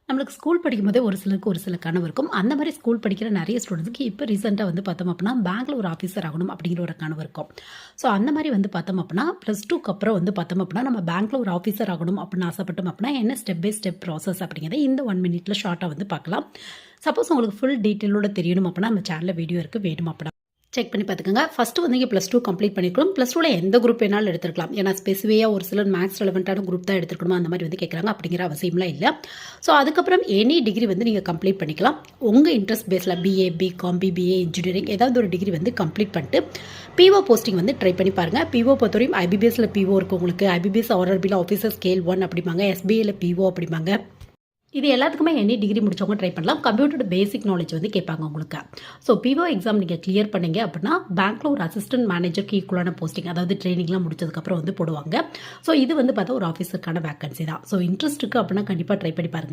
நம்மளுக்கு ஸ்கூல் படிக்கும்போதே ஒரு சிலருக்கு ஒரு சில கனவு இருக்கும். அந்த மாரி ஸ்கூல் படிக்கிற நெறைய ஸ்டூடண்ட்ஸ்க்கு இப்ப ரீசென்ட்டா வந்து பார்த்தோம் அப்டின்னா, பேங்க்ல ஒரு ஆஃபீசர் ஆகணும் அப்படிங்கிற ஒரு கனவு இருக்கும். ஸோ அந்த மாரி வந்து பார்த்தோம் அப்டின்னா, +2க்கு அப்புறம் வந்து பார்த்தோம் அப்டின்னா, நம்ம பேங்க்ல ஒரு ஆஃபீசர் ஆகணும் அப்படின்னு ஆசைப்பட்டோம் அப்டின்னா, என்ன ஸ்டெப் பை ஸ்டெப் ப்ராசஸ் அப்படிங்கிறத இந்த 1 மினிட்ல ஷார்ட்டா வந்து பார்க்கலாம். சப்போஸ் உங்களுக்கு ஃபுல் டீட்டெயிலோட தெரியணும் அப்படின்னா, நம்ம சேனல்ல வீடியோ இருக்கு. வேணும் அப்படின்னா செக் பண்ணி பார்த்துக்கோங்க. ஃபர்ஸ்ட் வந்து இங்கே +2 கம்ப்ளீட் பண்ணிருக்கணும். +2ல எந்த குரூப் வேணாலும் எடுத்துக்கலாம். ஏன்னா ஸ்பெசிஃபிக்கா ஒரு சிலர் மேத்ஸ் ரெலவென்ட்டான குரூப் தான் எடுத்துக்கணுமா அந்த மாதிரி வந்து கேட்குறாங்க. அப்படிங்கிற அவசியம்லாம் இல்ல. ஸோ அதுக்கப்புறம் எனி டிகிரி வந்து நீங்க கம்ப்ளீட் பண்ணிக்கலாம். உங்க இன்ட்ரெஸ்ட் பேஸ்ல BA, BCom, BBA, இன்ஜினியரிங் ஏதாவது ஒரு டிகிரி வந்து கம்ப்ளீட் பண்ணிட்டு PO போஸ்டிங் வந்து ட்ரை பண்ணி பாருங்க. PO பொறுத்தவரையும் IBPSல PO இருக்கு உங்களுக்கு. IBPS RRBல ஆஃபீஸர் ஸ்கேல் 1 அப்படிம்பாங்க. SBAல PO அப்படிம்பாங்க. இது எல்லாத்துக்குமே எனி டிகிரி முடிச்சவங்க ட்ரை பண்ணலாம். கம்ப்யூட்டரோட பேசிக் நாலேஜ் வந்து கேட்பாங்க உங்களுக்கு. ஸோ PO எக்ஸாம் நீங்கள் கிளியர் பண்ணீங்க அப்படின்னா பேங்க்ல ஒரு அசிஸ்டன்ட் மேனேஜருக்கு ஈக்குவலான போஸ்டிங், அதாவது ட்ரைனிங்லாம் முடிச்சதுக்கப்புறம் வந்து போடுவாங்க. ஸோ இது வந்து பார்த்தா ஒரு ஆஃபீஸருக்கான வேகன்சி தான். ஸோ இன்ட்ரெஸ்ட் இருக்குது அப்படின்னா கண்டிப்பாக ட்ரை பண்ணி பாருங்க.